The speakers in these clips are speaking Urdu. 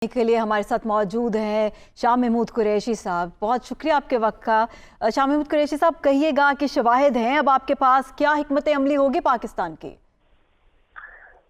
کے لیے ہمارے ساتھ موجود ہیں شاہ محمود قریشی صاحب. بہت شکریہ آپ کے وقت کا. شاہ محمود قریشی صاحب، کہیے گا کہ شواہد ہیں اب آپ کے پاس، کیا حکمت عملی ہوگی پاکستان کی؟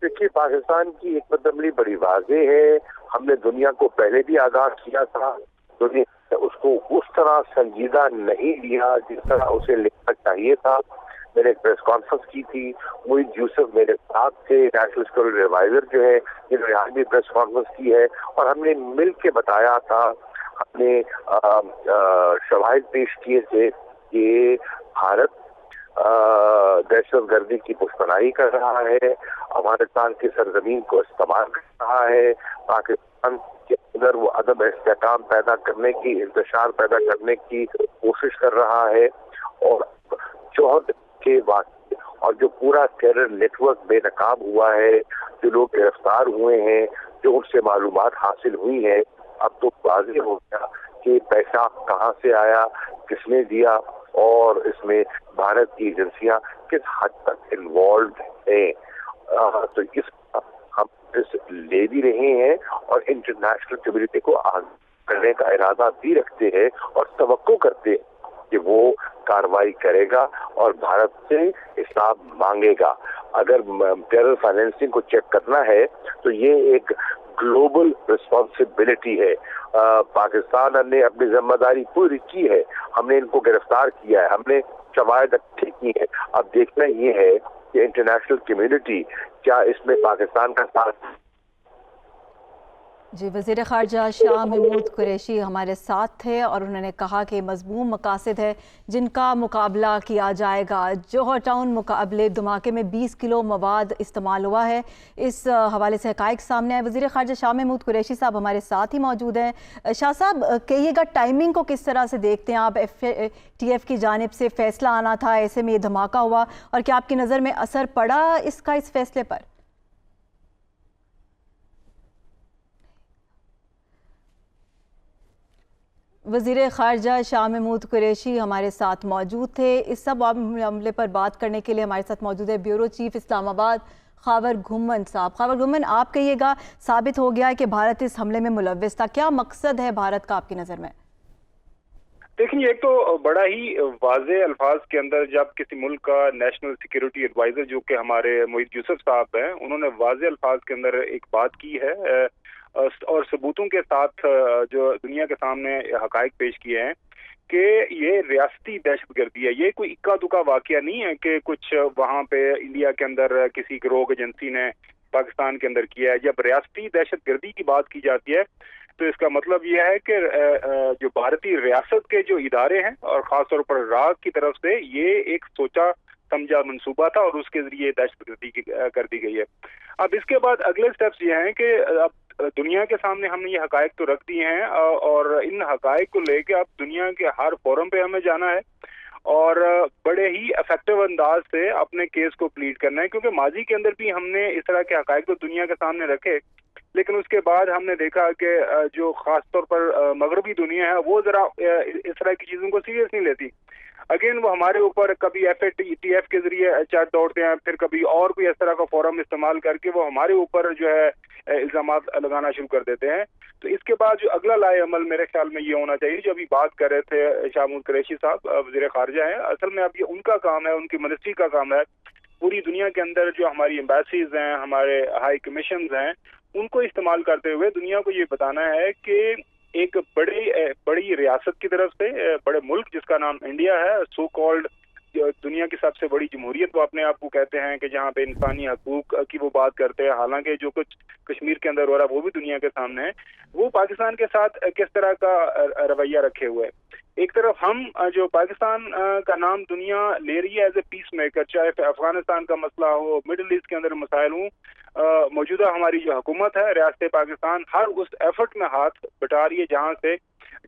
دیکھیے، پاکستان کی حکمت عملی بڑی واضح ہے. ہم نے دنیا کو پہلے بھی آگاہ کیا تھا. دنیا اس کو اس طرح سنجیدہ نہیں لیا جس طرح اسے لینا چاہیے تھا. میں نے ایک پریس کانفرنس کی تھی، معید یوسف میرے ساتھ تھے، نیشنل سیکورٹی ایڈوائزر جو ہے، جنہوں نے آج بھی پریس کانفرنس کی ہے، اور ہم نے مل کے بتایا تھا. ہم نے شواہد پیش کیے تھے کہ بھارت دہشت گردی کی پشپناہی کر رہا ہے، افغانستان کی سرزمین کو استعمال کر رہا ہے، پاکستان کے اندر وہ عدم استحکام پیدا کرنے کی، انتشار پیدا کرنے کی کوشش کر رہا ہے، اور جوہر کے واقعے اور جو پورا ٹیرر نیٹ ورک بے نقاب ہوا ہے، جو لوگ گرفتار ہوئے ہیں، جو ان سے معلومات حاصل ہوئی ہیں، اب تو واضح ہو گیا کہ پیسہ کہاں سے آیا، کس نے دیا، اور اس میں بھارت کی ایجنسیاں کس حد تک انوالوڈ ہیں. تو ہم اس لے بھی رہے ہیں اور انٹرنیشنل کمیونٹی کو آگاہ کرنے کا ارادہ بھی رکھتے ہیں اور توقع کرتے ہیں کہ وہ کارروائی کرے گا اور بھارت سے حساب مانگے گا. اگر ٹیرر فائنینسنگ کو چیک کرنا ہے تو یہ ایک گلوبل رسپانسبلٹی ہے. پاکستان نے اپنی ذمہ داری پوری کی ہے. ہم نے ان کو گرفتار کیا ہے، ہم نے شواہد اکٹھی کی ہے. اب دیکھنا یہ ہے کہ انٹرنیشنل کمیونٹی کیا اس میں پاکستان کا ساتھ. جی، وزیر خارجہ شاہ محمود قریشی ہمارے ساتھ تھے اور انہوں نے کہا کہ مضموم مقاصد ہے جن کا مقابلہ کیا جائے گا. جوہر ٹاؤن مقابلے دھماکے میں 20 کلو مواد استعمال ہوا ہے. اس حوالے سے حقائق سامنے آئے. وزیر خارجہ شاہ محمود قریشی صاحب ہمارے ساتھ ہی موجود ہیں. شاہ صاحب، کہیے گا ٹائمنگ کو کس طرح سے دیکھتے ہیں آپ؟ FATF کی جانب سے فیصلہ آنا تھا، ایسے میں یہ دھماکہ ہوا، اور کیا آپ کی نظر میں اثر پڑا اس کا اس فیصلے پر؟ وزیر خارجہ شاہ محمود قریشی ہمارے ساتھ موجود تھے. اس سب معاملے پر بات کرنے کے لیے ہمارے ساتھ موجود ہے بیورو چیف اسلام آباد خاور گھمن صاحب. خاور گھمن، آپ کہیے گا ثابت ہو گیا کہ بھارت اس حملے میں ملوث تھا. کیا مقصد ہے بھارت کا آپ کی نظر میں؟ دیکھیں، ایک تو بڑا ہی واضح الفاظ کے اندر جب کسی ملک کا نیشنل سیکیورٹی ایڈوائزر جو کہ ہمارے معید یوسف صاحب ہیں، انہوں نے واضح الفاظ کے اندر ایک بات کی ہے اور ثبوتوں کے ساتھ جو دنیا کے سامنے حقائق پیش کیے ہیں کہ یہ ریاستی دہشت گردی ہے. یہ کوئی اکا دکا واقعہ نہیں ہے کہ کچھ وہاں پہ انڈیا کے اندر کسی گروہ ایجنسی نے پاکستان کے اندر کیا ہے. جب ریاستی دہشت گردی کی بات کی جاتی ہے تو اس کا مطلب یہ ہے کہ جو بھارتی ریاست کے جو ادارے ہیں اور خاص طور پر راگ کی طرف سے یہ ایک سوچا سمجھا منصوبہ تھا اور اس کے ذریعے دہشت گردی کر دی گئی ہے. اب اس کے بعد اگلے سٹیپس یہ ہیں کہ اب دنیا کے سامنے ہم نے یہ حقائق تو رکھ دی ہیں اور ان حقائق کو لے کے اب دنیا کے ہر فورم پہ ہمیں جانا ہے اور بڑے ہی افیکٹو انداز سے اپنے کیس کو پلیڈ کرنا ہے. کیونکہ ماضی کے اندر بھی ہم نے اس طرح کے حقائق تو دنیا کے سامنے رکھے، لیکن اس کے بعد ہم نے دیکھا کہ جو خاص طور پر مغربی دنیا ہے وہ ذرا اس طرح کی چیزوں کو سیریس نہیں لیتی. اگین وہ ہمارے اوپر کبھی FATF کے ذریعے چیٹ دوڑتے ہیں، پھر کبھی اور بھی اس طرح کا فورم استعمال کر کے وہ ہمارے اوپر جو ہے الزامات لگانا شروع کر دیتے ہیں. تو اس کے بعد جو اگلا لائے عمل میرے خیال میں یہ ہونا چاہیے، جو ابھی بات کر رہے تھے شاہ محمود قریشی صاحب وزیر خارجہ ہیں، اصل میں اب یہ ان کا کام ہے، ان کی منسٹری کا کام ہے پوری دنیا کے اندر جو ہماری ایمبیسیز ہیں، ہمارے ہائی کمیشنز ہیں، ان کو استعمال کرتے ہوئے دنیا کو یہ بتانا ہے کہ ایک بڑی ریاست کی طرف سے بڑے ملک جس کا نام انڈیا ہے، سو کالڈ دنیا کی سب سے بڑی جمہوریت وہ اپنے آپ کو کہتے ہیں، کہ جہاں پہ انسانی حقوق کی وہ بات کرتے ہیں، حالانکہ جو کچھ کشمیر کے اندر ہو رہا ہے وہ بھی دنیا کے سامنے ہے، وہ پاکستان کے ساتھ کس طرح کا رویہ رکھے ہوئے. ایک طرف ہم جو پاکستان کا نام دنیا لے رہی ہے ایز اے پیس میکر، چاہے افغانستان کا مسئلہ ہو، مڈل ایسٹ کے اندر مسائل ہوں، موجودہ ہماری جو حکومت ہے ریاست پاکستان ہر اس ایفرٹ میں ہاتھ بٹا رہی ہے جہاں سے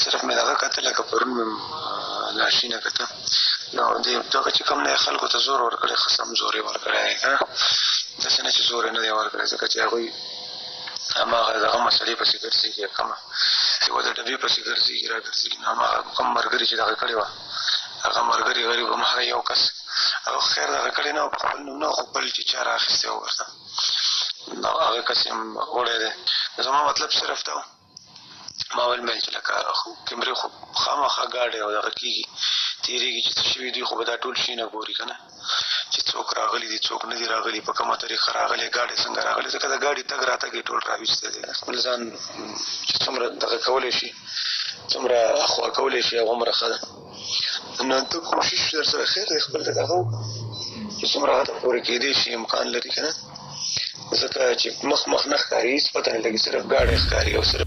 صرف مې دغه کتل لکه پرون مې لاشینه کته نو دغه چې کوم نه خلکو ته زور ورکړي خصم زوري ورکړي ها د سنه چې زور نه دی ورکړي ځکه چې هغه هغه دغه مسلې په سیګر سي کې کومه چې ودا د دې په سیګر سي کې راګرځي نو هغه کوم مرګري چې دغه کړي و هغه مرګري غریب هم یو کس هغه خیر دغه کړي نه په خپل نو خپل چې چار اخیسته ورته نو هغه قسم وړه ده زما مطلب صرف ته ما ول مل چې لکه کیمرې خو خامخا گاډي او دغه کیږي تیریږي چې شوی دی خو به دا ټول شي نه ګوري کنه چې څوک راغلي دي څوک نه دي راغلي په کومه طریقه راغلي گاډي څنګه راغلي ځکه دا گاډي تګ راته کې ټول راويسته دي خپل ځان چې څومره دغه کولې شي څومره خو کولې شي عمره خده نو ته کوشش در سره خیر خپل دغه چې څومره ته پوره کېدی شي امکان لري کنه ځکه چې مخ نه ښکاري هیڅ پته نه لګي صرف گاډي ښکاري او صرف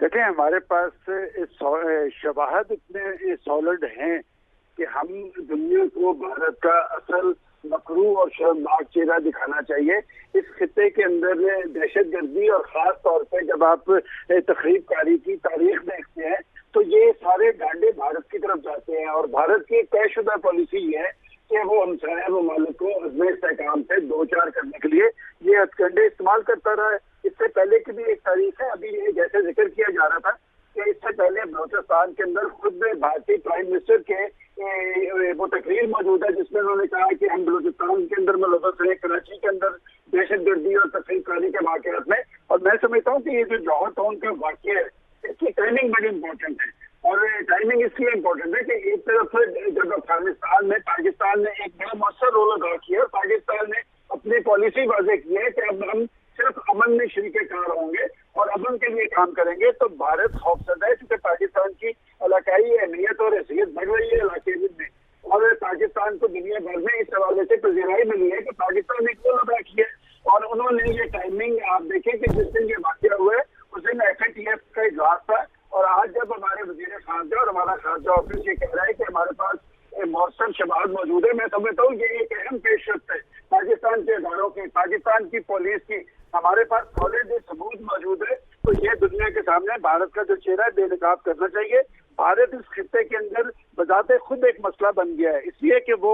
دیکھیں ہمارے پاس شواہد اتنے سالڈ ہیں کہ ہم دنیا کو بھارت کا اصل مکروہ اور شرمناک چہرہ دکھانا چاہیے. اس خطے کے اندر دہشت گردی اور خاص طور پہ جب آپ تخریب کاری کی تاریخ دیکھتے ہیں تو یہ سارے ڈانڈے بھارت کی طرف جاتے ہیں, اور بھارت کی طے شدہ پالیسی یہ ہے کہ وہ ہمسایہ ممالک کو عزم استحکام سے دو چار کرنے کے لیے یہ ہتھ کنڈے استعمال کرتا رہا ہے. اس سے پہلے کی بھی ایک تاریخ ہے, ابھی جیسے ذکر کیا جا رہا تھا کہ اس سے پہلے بلوچستان کے اندر خود بھارتی پرائم منسٹر کے وہ تقریر موجود ہے جس میں انہوں نے کہا کہ ہم بلوچستان کے اندر ملوث ہیں کراچی کے اندر دہشت گردی اور تفریح کاری کے واقعات میں. اور میں سمجھتا ہوں کہ یہ جو جوہر ٹاؤن کا واقعہ ہے اس کی ٹائمنگ بڑی امپورٹنٹ ہے, اور ٹائمنگ اس لیے امپورٹنٹ ہے کہ ایک طرف جب افغانستان میں پاکستان نے ایک بڑا مؤثر رول ادا کیا اور پاکستان نے اپنی پالیسی واضح کی ہے کہ اب ہم صرف امن میں شریک کار ہوں گے اور امن کے لیے کام کریں گے, تو بھارت خوفزدہ ہے کیونکہ پاکستان کی علاقائی اہمیت اور حیثیت بڑھ رہی ہے علاقے میں, اور پاکستان کو دنیا بھر میں اس حوالے سے پذیرائی ملی ہے کہ پاکستان ایک رول ادا کیا ہے. اور انہوں نے یہ ٹائمنگ آپ دیکھیں کہ جس دن یہ واقعہ ہوا ہے اس دن FATF کا اجلاس تھا, اور آج جب ہمارے وزیر خارجہ اور ہمارا خارجہ آفس یہ کہہ رہا ہے کہ ہمارے پاس مؤثر شواہد موجود ہے, میں سمجھتا ہوں یہ ایک اہم پیش رفت ہے پاکستان کے اداروں کی, پاکستان کی پولیس کی. ہمارے پاس سالڈ ثبوت موجود ہے, تو یہ دنیا کے سامنے بھارت کا جو چہرہ بے نقاب کرنا چاہیے. بھارت اس خطے کے اندر بذات خود ایک مسئلہ بن گیا ہے, اس لیے کہ وہ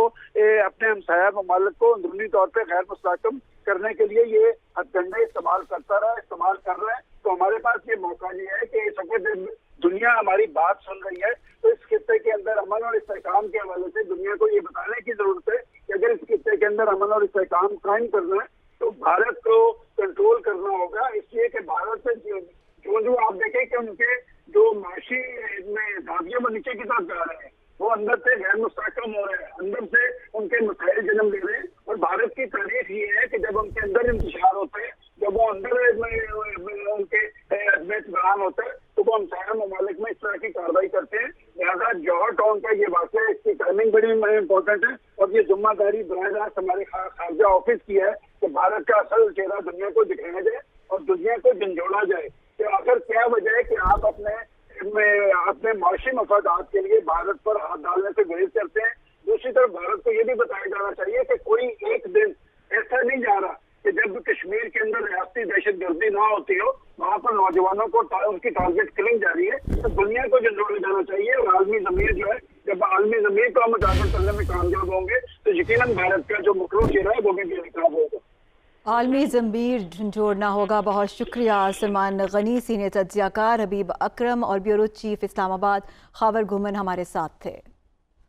اپنے ہمسایہ ممالک کو اندرونی طور پہ غیر مستحکم کرنے کے لیے یہ ہتھ کنڈے استعمال کرتا رہا, استعمال کر رہا ہے. تو ہمارے پاس یہ موقع یہ ہے کہ اس وقت دنیا ہماری بات سن رہی ہے, تو اس خطے کے اندر امن اور استحکام کے حوالے سے دنیا کو یہ بتانے کی ضرورت ہے کہ اگر اس خطے کے اندر امن اور استحکام قائم کرنا ہے تو بھارت کو کنٹرول کرنا ہوگا. اس لیے کہ بھارت سے جو آپ دیکھیں کہ ان کے جو معاشی میں دھاگے وہ نیچے کی طرف جا رہے ہیں, وہ اندر سے غیر مستحکم ہو رہے ہیں, اندر سے ان کے مسائل جنم لے رہے ہیں. اور بھارت کی تاریخ یہ ہے کہ جب ان کے اندر انتشار ہوتے ہیں, جب وہ اندر ان کے بیان ہوتے ہیں تو وہ ہمسایہ ممالک میں اس طرح کی کارروائی کرتے ہیں. لہٰذا جوہر ٹاؤن کا یہ واقعہ اس کی ٹائمنگ بڑی امپورٹنٹ ہے, اور یہ ذمہ داری براہ راست ہمارے خارجہ آفس کی ہے کہ بھارت کا اصل چہرہ دنیا کو دکھایا جائے اور دنیا کو جھنجھوڑا جائے کہ آخر کیا وجہ ہے کہ آپ اپنے معاشی مفادات کے لیے بھارت پر ہاتھ ڈالنے سے گریز کرتے ہیں. دوسری طرف بھارت کو یہ بھی بتایا جانا چاہیے کہ کوئی ایک دن ایسا نہیں جا رہا کہ جب کشمیر کے اندر ریاستی دہشت گردی نہ ہوتی ہو, وہاں پر نوجوانوں کو ان کی ٹارگیٹ کلنگ جاری ہے. تو دنیا کو جھنجھوڑا جانا چاہیے, اور عالمی ضمیر جو ہے جب عالمی ضمیر کو ہم اجاگر کرنے میں کامیاب ہوں گے تو یقیناً بھارت کا جو مخلوق چہرہ ہے وہ بھی بے نقاب ہوگا. عالمی ضمیر جھنجھوڑنا ہوگا. بہت شکریہ سلمان غنی, سینئر تجزیہ کار حبیب اکرم اور بیورو چیف اسلام آباد خاور گھومن ہمارے ساتھ تھے.